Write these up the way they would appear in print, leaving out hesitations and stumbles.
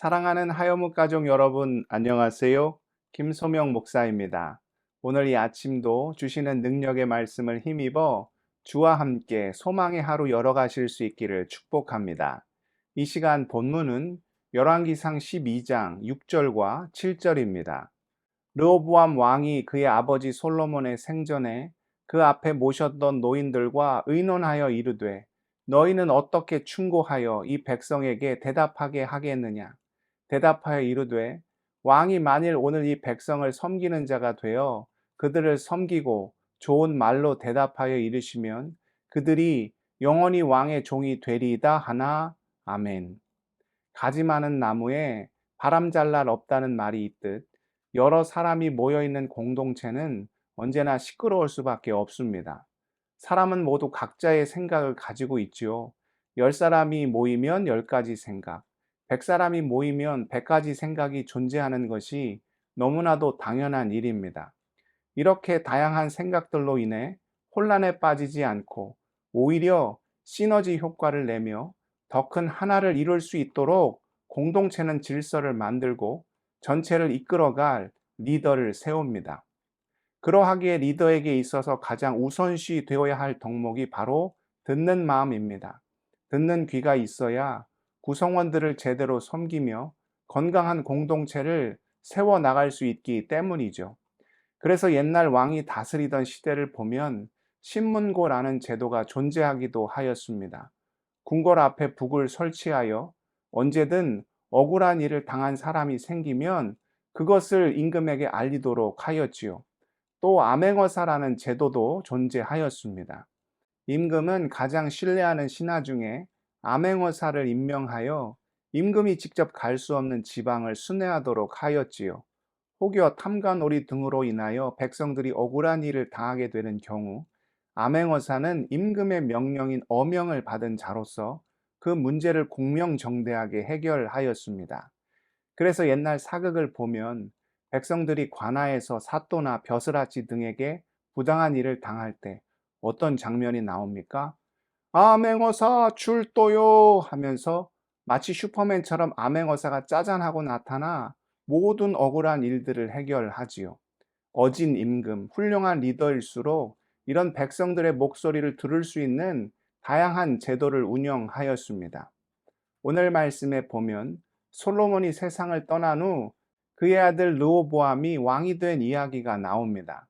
사랑하는 하여무 가족 여러분, 안녕하세요. 김소명 목사입니다. 오늘 이 아침도 주시는 능력의 말씀을 힘입어 주와 함께 소망의 하루 열어가실 수 있기를 축복합니다. 이 시간 본문은 열왕기상 12장 6절과 7절입니다. 르호보암 왕이 그의 아버지 솔로몬의 생전에 그 앞에 모셨던 노인들과 의논하여 이르되 너희는 어떻게 충고하여 이 백성에게 대답하게 하겠느냐. 대답하여 이르되 왕이 만일 오늘 이 백성을 섬기는 자가 되어 그들을 섬기고 좋은 말로 대답하여 이르시면 그들이 영원히 왕의 종이 되리이다 하나. 아멘. 가지 많은 나무에 바람 잘 날 없다는 말이 있듯 여러 사람이 모여 있는 공동체는 언제나 시끄러울 수밖에 없습니다. 사람은 모두 각자의 생각을 가지고 있지요. 10사람이 모이면 10가지 생각, 100사람이 모이면 100가지 생각이 존재하는 것이 너무나도 당연한 일입니다. 이렇게 다양한 생각들로 인해 혼란에 빠지지 않고 오히려 시너지 효과를 내며 더 큰 하나를 이룰 수 있도록 공동체는 질서를 만들고 전체를 이끌어갈 리더를 세웁니다. 그러하기에 리더에게 있어서 가장 우선시 되어야 할 덕목이 바로 듣는 마음입니다. 듣는 귀가 있어야 구성원들을 제대로 섬기며 건강한 공동체를 세워 나갈 수 있기 때문이죠. 그래서 옛날 왕이 다스리던 시대를 보면 신문고라는 제도가 존재하기도 하였습니다. 궁궐 앞에 북을 설치하여 언제든 억울한 일을 당한 사람이 생기면 그것을 임금에게 알리도록 하였지요. 또 암행어사라는 제도도 존재하였습니다. 임금은 가장 신뢰하는 신하 중에 암행어사를 임명하여 임금이 직접 갈 수 없는 지방을 순회하도록 하였지요. 혹여 탐관오리 등으로 인하여 백성들이 억울한 일을 당하게 되는 경우 암행어사는 임금의 명령인 어명을 받은 자로서 그 문제를 공명정대하게 해결하였습니다. 그래서 옛날 사극을 보면 백성들이 관아에서 사또나 벼슬아치 등에게 부당한 일을 당할 때 어떤 장면이 나옵니까? 암행어사 출도요 하면서 마치 슈퍼맨처럼 암행어사가 짜잔하고 나타나 모든 억울한 일들을 해결하지요. 어진 임금, 훌륭한 리더일수록 이런 백성들의 목소리를 들을 수 있는 다양한 제도를 운영하였습니다. 오늘 말씀에 보면 솔로몬이 세상을 떠난 후 그의 아들 르호보암이 왕이 된 이야기가 나옵니다.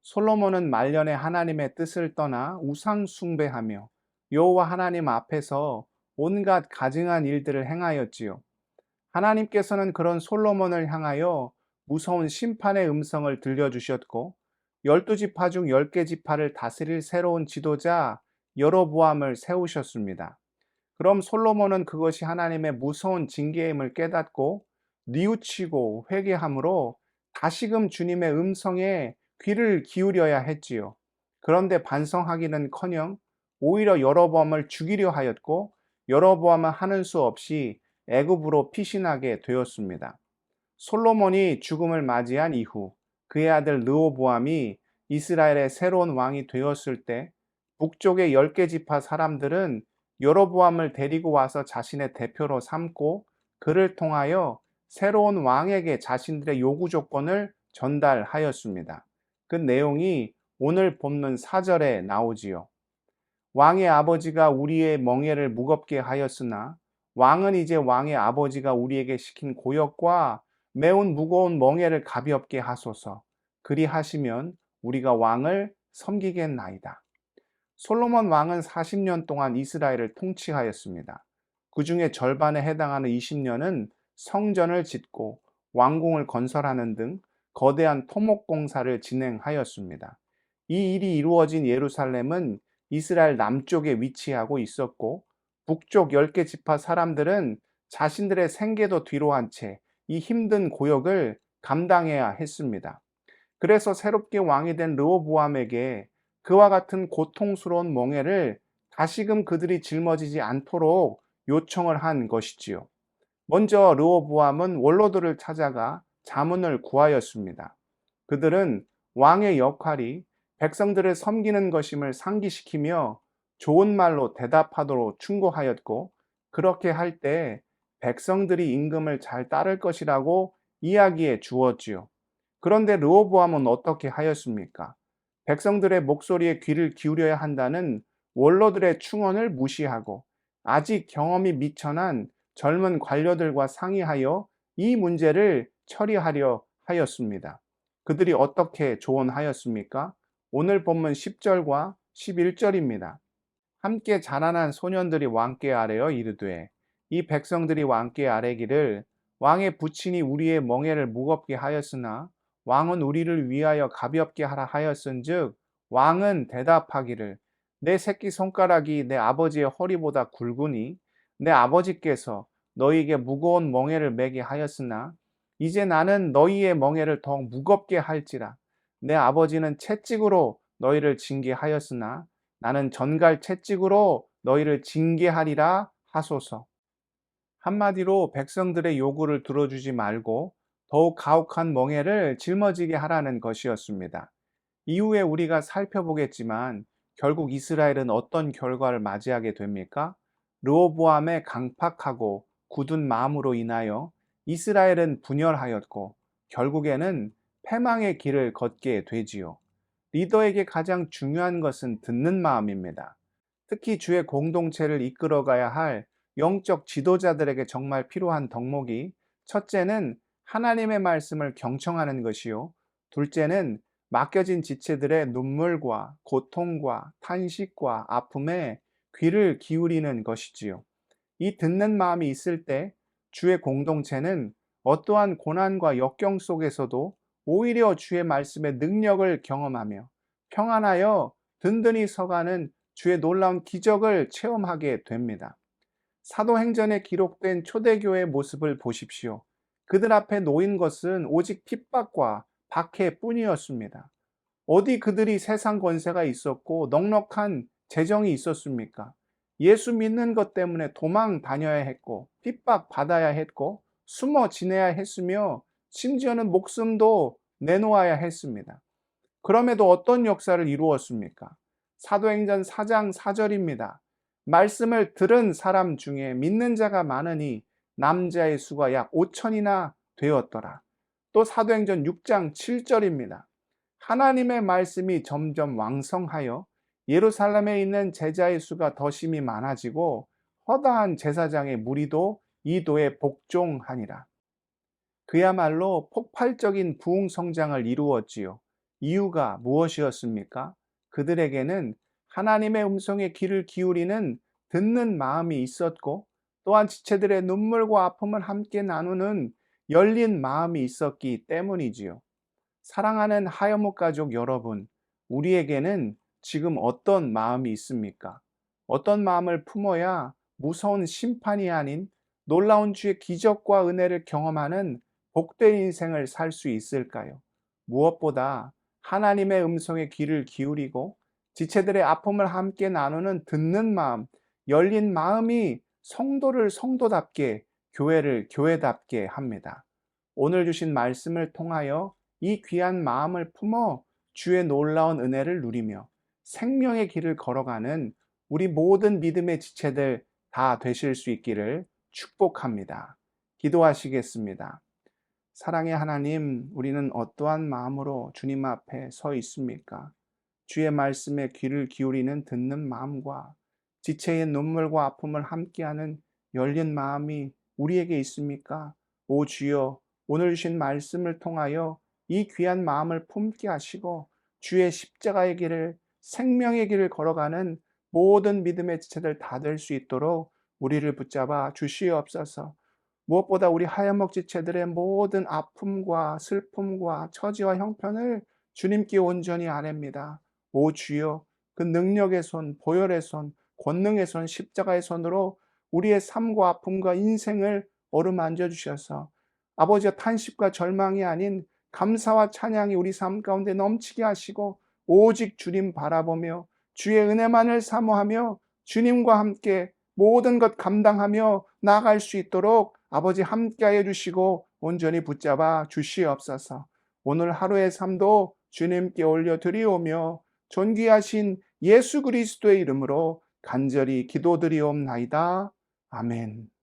솔로몬은 말년에 하나님의 뜻을 떠나 우상 숭배하며 여호와 하나님 앞에서 온갖 가증한 일들을 행하였지요. 하나님께서는 그런 솔로몬을 향하여 무서운 심판의 음성을 들려주셨고 12지파 중 10개 지파를 다스릴 새로운 지도자 여로보암을 세우셨습니다. 그럼 솔로몬은 그것이 하나님의 무서운 징계임을 깨닫고 뉘우치고 회개함으로 다시금 주님의 음성에 귀를 기울여야 했지요. 그런데 반성하기는커녕 오히려 여로보암을 죽이려 하였고 여로보암은 하는 수 없이 애굽으로 피신하게 되었습니다. 솔로몬이 죽음을 맞이한 이후 그의 아들 르호보암이 이스라엘의 새로운 왕이 되었을 때 북쪽의 10개 지파 사람들은 여로보암을 데리고 와서 자신의 대표로 삼고 그를 통하여 새로운 왕에게 자신들의 요구 조건을 전달하였습니다. 그 내용이 오늘 본문 4절에 나오지요. 왕의 아버지가 우리의 멍에를 무겁게 하였으나 왕은 이제 왕의 아버지가 우리에게 시킨 고역과 매운 무거운 멍에를 가볍게 하소서. 그리하시면 우리가 왕을 섬기겠나이다. 솔로몬 왕은 40년 동안 이스라엘을 통치하였습니다. 그 중에 절반에 해당하는 20년은 성전을 짓고 왕궁을 건설하는 등 거대한 토목 공사를 진행하였습니다. 이 일이 이루어진 예루살렘은 이스라엘 남쪽에 위치하고 있었고 북쪽 10개 지파 사람들은 자신들의 생계도 뒤로한 채 이 힘든 고역을 감당해야 했습니다. 그래서 새롭게 왕이 된 르호보암에게 그와 같은 고통스러운 멍에를 다시금 그들이 짊어지지 않도록 요청을 한 것이지요. 먼저 르호보암은 원로들을 찾아가 자문을 구하였습니다. 그들은 왕의 역할이 백성들을 섬기는 것임을 상기시키며 좋은 말로 대답하도록 충고하였고 그렇게 할 때 백성들이 임금을 잘 따를 것이라고 이야기해 주었지요. 그런데 르호보암은 어떻게 하였습니까? 백성들의 목소리에 귀를 기울여야 한다는 원로들의 충언을 무시하고 아직 경험이 미천한 젊은 관료들과 상의하여 이 문제를 처리하려 하였습니다. 그들이 어떻게 조언하였습니까? 오늘 본문 10절과 11절입니다. 함께 자라난 소년들이 왕께 아뢰어 이르되 이 백성들이 왕께 아뢰기를 왕의 부친이 우리의 멍에를 무겁게 하였으나 왕은 우리를 위하여 가볍게 하라 하였은즉 왕은 대답하기를 내 새끼 손가락이 내 아버지의 허리보다 굵으니 내 아버지께서 너희에게 무거운 멍에를 매게 하였으나 이제 나는 너희의 멍에를 더욱 무겁게 할지라 내 아버지는 채찍으로 너희를 징계하였으나 나는 전갈 채찍으로 너희를 징계하리라 하소서. 한마디로 백성들의 요구를 들어주지 말고 더욱 가혹한 멍에를 짊어지게 하라는 것이었습니다. 이후에 우리가 살펴보겠지만 결국 이스라엘은 어떤 결과를 맞이하게 됩니까? 르호보암의 강팍하고 굳은 마음으로 인하여 이스라엘은 분열하였고 결국에는 패망의 길을 걷게 되지요. 리더에게 가장 중요한 것은 듣는 마음입니다. 특히 주의 공동체를 이끌어가야 할 영적 지도자들에게 정말 필요한 덕목이 첫째는 하나님의 말씀을 경청하는 것이요. 둘째는 맡겨진 지체들의 눈물과 고통과 탄식과 아픔에 귀를 기울이는 것이지요. 이 듣는 마음이 있을 때 주의 공동체는 어떠한 고난과 역경 속에서도 오히려 주의 말씀의 능력을 경험하며 평안하여 든든히 서가는 주의 놀라운 기적을 체험하게 됩니다. 사도행전에 기록된 초대교회의 모습을 보십시오. 그들 앞에 놓인 것은 오직 핍박과 박해뿐이었습니다. 어디 그들이 세상 권세가 있었고 넉넉한 재정이 있었습니까? 예수 믿는 것 때문에 도망 다녀야 했고 핍박 받아야 했고 숨어 지내야 했으며 심지어는 목숨도 내놓아야 했습니다. 그럼에도 어떤 역사를 이루었습니까? 사도행전 4장 4절입니다. 말씀을 들은 사람 중에 믿는 자가 많으니 남자의 수가 약 5천이나 되었더라. 또 사도행전 6장 7절입니다. 하나님의 말씀이 점점 왕성하여 예루살렘에 있는 제자의 수가 더 심히 많아지고 허다한 제사장의 무리도 이 도에 복종하니라. 그야말로 폭발적인 부흥 성장을 이루었지요. 이유가 무엇이었습니까? 그들에게는 하나님의 음성에 귀를 기울이는 듣는 마음이 있었고 또한 지체들의 눈물과 아픔을 함께 나누는 열린 마음이 있었기 때문이지요. 사랑하는 하여목 가족 여러분, 우리에게는 지금 어떤 마음이 있습니까? 어떤 마음을 품어야 무서운 심판이 아닌 놀라운 주의 기적과 은혜를 경험하는 복된 인생을 살 수 있을까요? 무엇보다 하나님의 음성에 귀를 기울이고 지체들의 아픔을 함께 나누는 듣는 마음, 열린 마음이 성도를 성도답게, 교회를 교회답게 합니다. 오늘 주신 말씀을 통하여 이 귀한 마음을 품어 주의 놀라운 은혜를 누리며 생명의 길을 걸어가는 우리 모든 믿음의 지체들 다 되실 수 있기를 축복합니다. 기도하시겠습니다. 사랑의 하나님, 우리는 어떠한 마음으로 주님 앞에 서 있습니까? 주의 말씀에 귀를 기울이는 듣는 마음과 지체의 눈물과 아픔을 함께하는 열린 마음이 우리에게 있습니까? 오 주여, 오늘 주신 말씀을 통하여 이 귀한 마음을 품게 하시고 주의 십자가의 길을 생명의 길을 걸어가는 모든 믿음의 지체들 다 될 수 있도록 우리를 붙잡아 주시옵소서. 무엇보다 우리 하얀목 지체들의 모든 아픔과 슬픔과 처지와 형편을 주님께 온전히 아뢰입니다. 오 주여, 그 능력의 손, 보혈의 손, 권능의 손, 십자가의 손으로 우리의 삶과 아픔과 인생을 어루만져 주셔서 아버지의 탄식과 절망이 아닌 감사와 찬양이 우리 삶 가운데 넘치게 하시고 오직 주님 바라보며 주의 은혜만을 사모하며 주님과 함께 모든 것 감당하며 나아갈 수 있도록 아버지 함께하여 주시고 온전히 붙잡아 주시옵소서. 오늘 하루의 삶도 주님께 올려드리오며 존귀하신 예수 그리스도의 이름으로 간절히 기도드리옵나이다. 아멘.